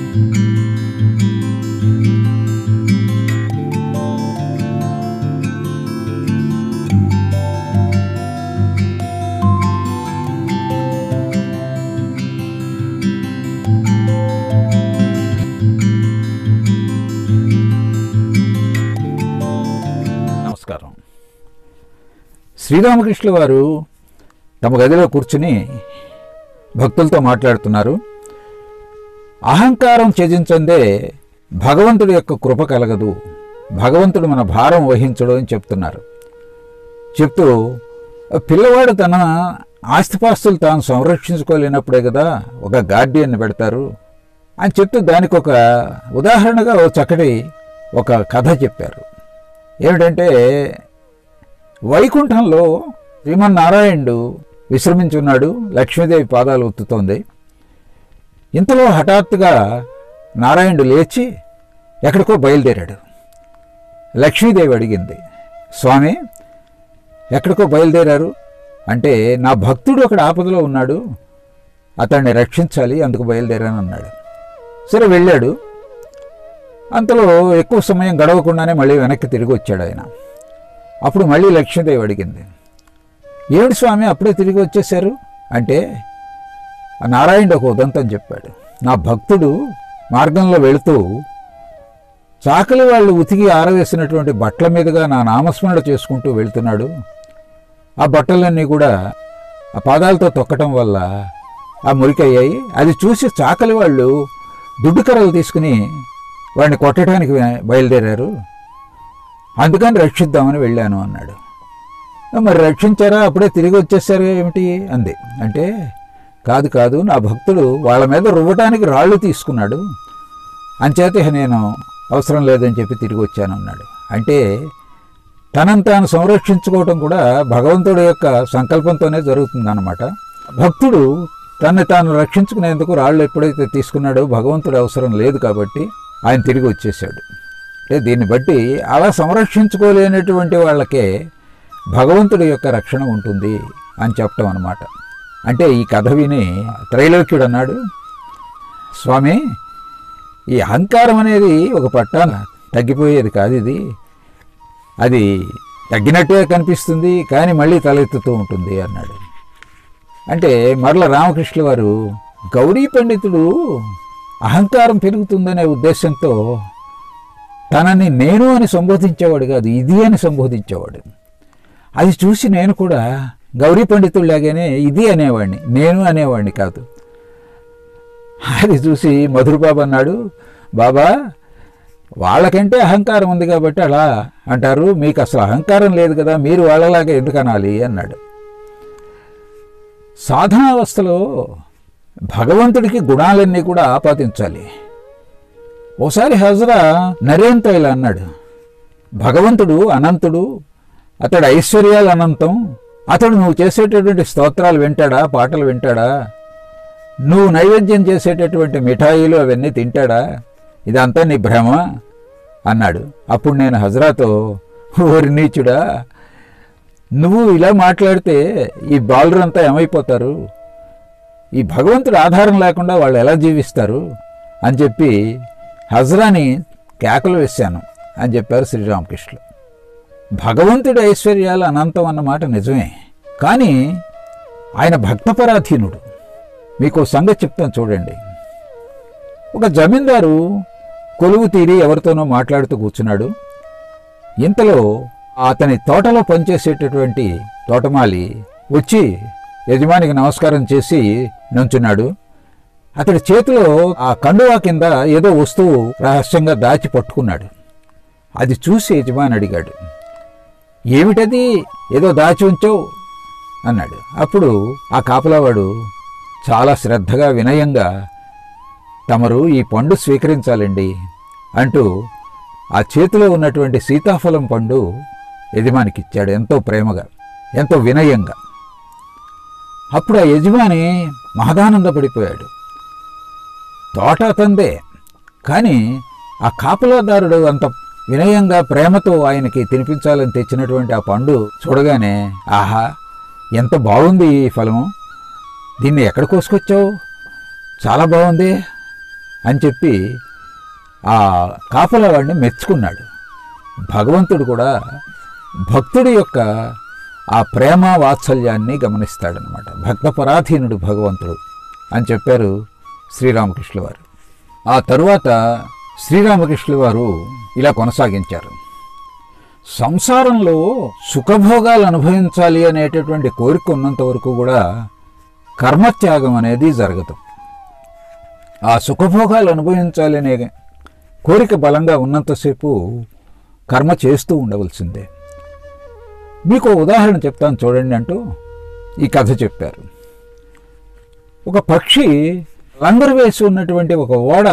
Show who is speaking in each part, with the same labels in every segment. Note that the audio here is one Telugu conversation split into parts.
Speaker 1: నమస్కారం. శ్రీరామకృష్ణుల వారు తమ గదిలో కూర్చుని భక్తులతో మాట్లాడుతున్నారు. అహంకారం త్యజించందే భగవంతుడి యొక్క కృప కలగదు, భగవంతుడు మన భారం వహించడు అని చెప్తున్నారు. చెప్తూ పిల్లవాడు తన ఆస్తిపాస్తులు తాను సంరక్షించుకోలేనప్పుడే కదా ఒక గార్డియన్ని పెడతారు అని చెప్తూ దానికి ఒక ఉదాహరణగా చక్కటి ఒక కథ చెప్పారు. ఏమిటంటే, వైకుంఠంలో శ్రీమన్నారాయణుడు విశ్రమించున్నాడు. లక్ష్మీదేవి పాదాలు ఒత్తుతోంది. ఇంతలో హఠాత్తుగా నారాయణుడు లేచి ఎక్కడికో బయలుదేరాడు. లక్ష్మీదేవి అడిగింది, స్వామి ఎక్కడికో బయలుదేరారు అంటే, నా భక్తుడు అక్కడ ఆపదలో ఉన్నాడు, అతన్ని రక్షించాలి, అందుకు బయలుదేరాను అన్నాడు. సరే వెళ్ళాడు. అంతలో ఎక్కువ సమయం గడవకుండానే మళ్ళీ వెనక్కి తిరిగి వచ్చాడు ఆయన. అప్పుడు మళ్ళీ లక్ష్మీదేవి అడిగింది, ఏమిటి స్వామి అప్పుడే తిరిగి వచ్చేశారు అంటే, నారాయణుడు ఒక ఉదంతం చెప్పాడు. నా భక్తుడు మార్గంలో వెళుతూ చాకలి వాళ్ళు ఉతికి ఆరవేసినటువంటి బట్టల మీదుగా నా నామస్మరణ చేసుకుంటూ వెళుతున్నాడు. ఆ బట్టలన్నీ కూడా ఆ పాదాలతో తొక్కటం వల్ల ఆ మురికయ్యాయి. అది చూసి చాకలి వాళ్ళు దుడ్డు కర్రలు తీసుకుని వాడిని కొట్టడానికి బయలుదేరారు, అందుకని రక్షిద్దామని వెళ్ళాను అన్నాడు. మరి రక్షించారా, అప్పుడే తిరిగి వచ్చేసారు ఏమిటి అంది. అంటే, కాదు కాదు, నా భక్తుడు వాళ్ళ మీద రువ్వటానికి రాళ్ళు తీసుకున్నాడు, అంచేత నేను అవసరం లేదని చెప్పి తిరిగి వచ్చాను అన్నాడు. అంటే తనను తాను సంరక్షించుకోవటం కూడా భగవంతుడి యొక్క సంకల్పంతోనే జరుగుతుందన్నమాట. భక్తుడు తనని తాను రక్షించుకునేందుకు రాళ్ళు ఎప్పుడైతే తీసుకున్నాడో భగవంతుడి అవసరం లేదు కాబట్టి ఆయన తిరిగి వచ్చేసాడు. అంటే దీన్ని బట్టి అలా సంరక్షించుకోలేనటువంటి వాళ్ళకే భగవంతుడి యొక్క రక్షణ ఉంటుంది అని చెప్పటం అన్నమాట. అంటే ఈ కథ విని త్రైలోక్యుడు అన్నాడు, స్వామి ఈ అహంకారం అనేది ఒక పట్టాన తగ్గిపోయేది కాదు, అది తగ్గినట్టే కనిపిస్తుంది కానీ మళ్ళీ తలెత్తుతూ ఉంటుంది అన్నాడు. అంటే మరల రామకృష్ణుల వారు, గౌరీ పండితుడు అహంకారం పెరుగుతుందనే ఉద్దేశంతో తనని నేను అని సంబోధించేవాడు కాదు, ఇది అని సంబోధించేవాడు. అది చూసి నేను కూడా గౌరీ పండితుడిలాగానే ఇది అనేవాడిని, నేను అనేవాడిని కాదు. అది చూసి మధురబాబు అన్నాడు, బాబా వాళ్ళకంటే అహంకారం ఉంది కాబట్టి అలా అంటారు, మీకు అసలు అహంకారం లేదు కదా, మీరు వాళ్ళలాగా ఎందుకు అనాలి అన్నాడు. సాధనావస్థలో భగవంతుడికి గుణాలన్నీ కూడా ఆపాదించాలి. ఓసారి హజరా నరేన్తో ఇలా అన్నాడు, భగవంతుడు అనంతుడు, అతడు ఐశ్వర్యాలు అనంతం, అతడు నువ్వు చేసేటటువంటి స్తోత్రాలు వింటాడా, పాటలు వింటాడా, నువ్వు నైవేద్యం చేసేటటువంటి మిఠాయిలు అవన్నీ తింటాడా, ఇదంతా నీ భ్రమ అన్నాడు. అప్పుడు నేను హజరాతో, ఓరి నీచుడా, నువ్వు ఇలా మాట్లాడితే ఈ బాలురంతా ఏమైపోతారు, ఈ భగవంతుడు ఆధారం లేకుండా వాళ్ళు ఎలా జీవిస్తారు అని చెప్పి హజరాని కేకలు వేశాను అని చెప్పారు శ్రీరామకృష్ణులు. భగవంతుడి ఐశ్వర్యాలు అనంతం అన్నమాట నిజమే, కానీ ఆయన భక్తపరాధీనుడు. మీకు సంగతి చెప్తాను చూడండి. ఒక జమీందారు కొలువు తీరి ఎవరితోనో మాట్లాడుతూ కూర్చున్నాడు. ఇంతలో అతని తోటలో పనిచేసేటటువంటి తోటమాలి వచ్చి యజమానికి నమస్కారం చేసి నుంచున్నాడు. అతడి చేతిలో ఆ కండువా కింద ఏదో వస్తువు రహస్యంగా దాచి పట్టుకున్నాడు. అది చూసి యజమాని అడిగాడు, ఏమిటది, ఏదో దాచి ఉంచావు అన్నాడు. అప్పుడు ఆ కాపలావాడు చాలా శ్రద్ధగా వినయంగా, తమరు ఈ పండు స్వీకరించాలండి అంటూ ఆ చేతిలో ఉన్నటువంటి సీతాఫలం పండు యజమానికి ఇచ్చాడు, ఎంతో ప్రేమగా, ఎంతో వినయంగా. అప్పుడు ఆ యజమాని మహదానందపడిపోయాడు. తోట అతందే, కానీ ఆ కాపలాదారుడు అంత వినయంగా ప్రేమతో ఆయనకి తినిపించాలని తెచ్చినటువంటి ఆ పండు చూడగానే, ఆహా ఎంత బాగుంది ఈ ఫలం, దీన్ని ఎక్కడ కోసుకొచ్చావు, చాలా బాగుంది అని చెప్పి ఆ కాపలవాడిని మెచ్చుకున్నాడు. భగవంతుడు కూడా భక్తుడి యొక్క ఆ ప్రేమ వాత్సల్యాన్ని గమనిస్తాడనమాట. భక్తపరాధీనుడు భగవంతుడు అని చెప్పారు శ్రీరామకృష్ణుల వారు. ఆ తరువాత శ్రీరామకృష్ణుల వారు ఇలా కొనసాగించారు. సంసారంలో సుఖభోగాలు అనుభవించాలి అనేటటువంటి కోరిక ఉన్నంత వరకు కూడా కర్మత్యాగం అనేది జరగదు. ఆ సుఖభోగాలు అనుభవించాలి అనే కోరిక బలంగా ఉన్నంతసేపు కర్మ చేస్తూ ఉండవలసిందే. మీకు ఉదాహరణ చెప్తాను చూడండి అంటూ ఈ కథ చెప్పారు. ఒక పక్షి లంగరు వేసి ఉన్నటువంటి ఒక ఓడ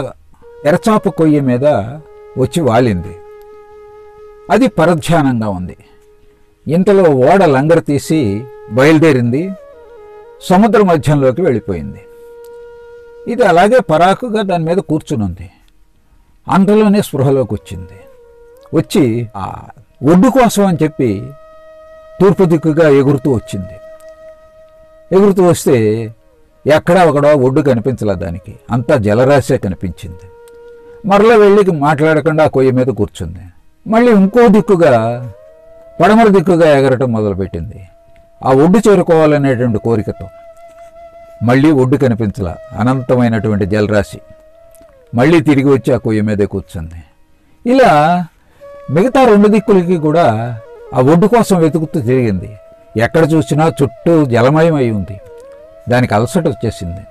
Speaker 1: ఎరచాప కొయ్య మీద వచ్చి వాలింది. అది పరధ్యానంగా ఉంది. ఇంతలో ఓడ లంగరు తీసి బయలుదేరింది, సముద్ర మధ్యంలోకి వెళ్ళిపోయింది. ఇది అలాగే పరాకుగా దాని మీద కూర్చునుంది. అంతలోనే స్పృహలోకి వచ్చింది. వచ్చి ఆ ఒడ్డు కోసం అని చెప్పి తూర్పు దిక్కుగా ఎగురుతూ వచ్చింది. ఎగురుతూ వస్తే ఎక్కడా ఒకడో ఒడ్డు కనిపించలే దానికి, అంతా జలరాశే కనిపించింది. మరలా వెళ్ళి మాట్లాడకుండా ఆ కొయ్య మీద కూర్చుంది. మళ్ళీ ఇంకో దిక్కుగా పడమర దిక్కుగా ఎగరటం మొదలుపెట్టింది ఆ ఒడ్డు చేరుకోవాలనేటువంటి కోరికతో. మళ్ళీ ఒడ్డు కనిపించలా, అనంతమైనటువంటి జలరాశి. మళ్ళీ తిరిగి వచ్చి ఆ కొయ్య మీదే కూర్చుంది. ఇలా మిగతా రెండు దిక్కులకి కూడా ఆ ఒడ్డు కోసం వెతుకుతూ తిరిగింది. ఎక్కడ చూసినా చుట్టూ జలమయం అయి ఉంది. దానికి అలసట వచ్చేసింది.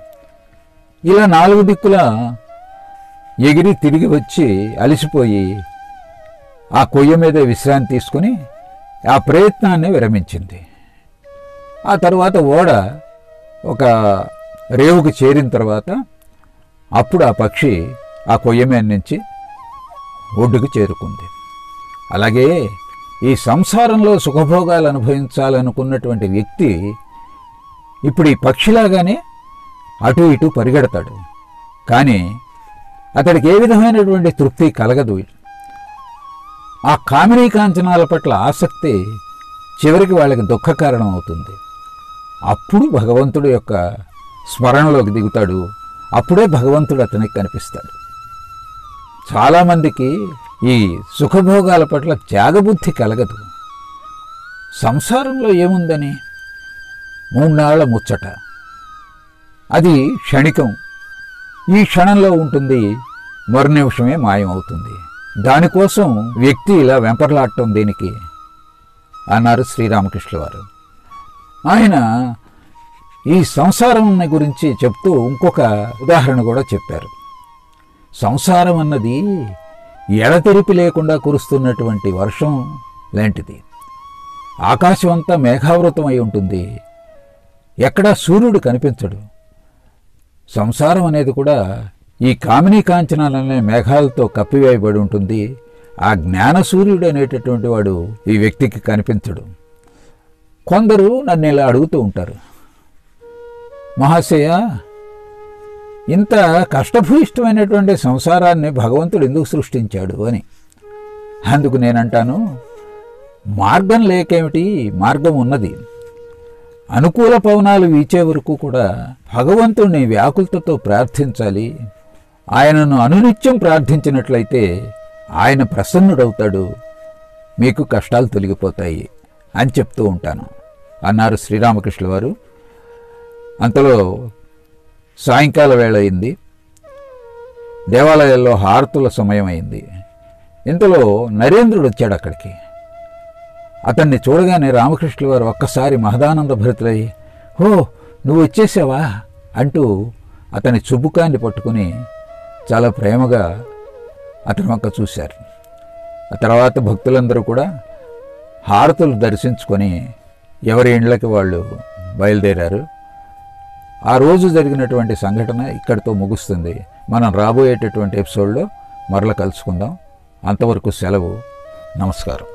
Speaker 1: ఇలా నాలుగు దిక్కుల ఎగిరి తిరిగి వచ్చి అలసిపోయి ఆ కొయ్య మీద విశ్రాంతి తీసుకుని ఆ ప్రయత్నాన్ని విరమించింది. ఆ తర్వాత ఓడ ఒక రేవుకు చేరిన తర్వాత అప్పుడు ఆ పక్షి ఆ కొయ్య మీద నుంచి ఒడ్డుకు చేరుకుంది. అలాగే ఈ సంసారంలో సుఖభోగాలు అనుభవించాలనుకున్నటువంటి వ్యక్తి ఇప్పుడు ఈ పక్షిలాగానే అటు ఇటు పరిగెడతాడు. కానీ అతడికి ఏ విధమైనటువంటి తృప్తి కలగదు. ఆ కామినీ కాంచనాల పట్ల ఆసక్తి చివరికి వాళ్ళకి దుఃఖ కారణం అవుతుంది. అప్పుడు భగవంతుడు యొక్క స్మరణలోకి దిగుతాడు. అప్పుడే భగవంతుడు అతనికి కనిపిస్తాడు. చాలామందికి ఈ సుఖభోగాల పట్ల త్యాగబుద్ధి కలగదు. సంసారంలో ఏముందని, 3 నాళ్ల ముచ్చట, అది క్షణికం. ఈ క్షణంలో ఉంటుంది, మరు నిమిషమే మాయమవుతుంది. దానికోసం వ్యక్తి ఇలా వెంపర్లాడటం దేనికి అన్నారు శ్రీరామకృష్ణుల వారు. ఆయన ఈ సంసారం గురించి చెప్తూ ఇంకొక ఉదాహరణ కూడా చెప్పారు. సంసారం అన్నది ఎడతెరిపి లేకుండా కురుస్తున్నటువంటి వర్షం లాంటిది. ఆకాశం అంతా మేఘావృతం అయి ఉంటుంది, ఎక్కడా సూర్యుడు కనిపించడు. సంసారం అనేది కూడా ఈ కామినీ కాంచనాలనే మేఘాలతో కప్పివేయబడి ఉంటుంది. ఆ జ్ఞాన సూర్యుడు అనేటటువంటి వాడు ఈ వ్యక్తికి కనిపించడు. కొందరు నన్ను ఇలా అడుగుతూ ఉంటారు, మహాశయ, ఇంత కష్టభూయిష్టమైనటువంటి సంసారాన్ని భగవంతుడు ఎందుకు సృష్టించాడు అని. అందుకు నేనంటాను, మార్గం లేకేమిటి, మార్గం ఉన్నది. అనుకూల పవనాలు వీచే వరకు కూడా భగవంతుడిని వ్యాకులతతో ప్రార్థించాలి. ఆయనను అనునిత్యం ప్రార్థించినట్లయితే ఆయన ప్రసన్నుడవుతాడు, మీకు కష్టాలు తొలగిపోతాయి అని చెప్తూ ఉంటాను అన్నారు శ్రీరామకృష్ణుల వారు. అంతలో సాయంకాల వేళ అయింది. దేవాలయాల్లో హారతుల సమయం అయింది. ఇంతలో నరేంద్రుడు వచ్చాడు అక్కడికి. అతన్ని చూడగానే రామకృష్ణుల వారు ఒక్కసారి మహదానంద భరితులై, "ఓ, నువ్వు వచ్చేసావా?" అంటూ అతని చుబుకాన్ని పట్టుకుని చాలా ప్రేమగా అతని వంక చూశారు. ఆ తర్వాత భక్తులందరూ కూడా హారతులు దర్శించుకొని ఎవరి ఇండ్లకి వాళ్ళు బయలుదేరారు. ఆ రోజు జరిగినటువంటి సంఘటన ఇక్కడితో ముగుస్తుంది. మనం రాబోయేటటువంటి ఎపిసోడ్లో మరల కలుసుకుందాం. అంతవరకు సెలవు. నమస్కారం.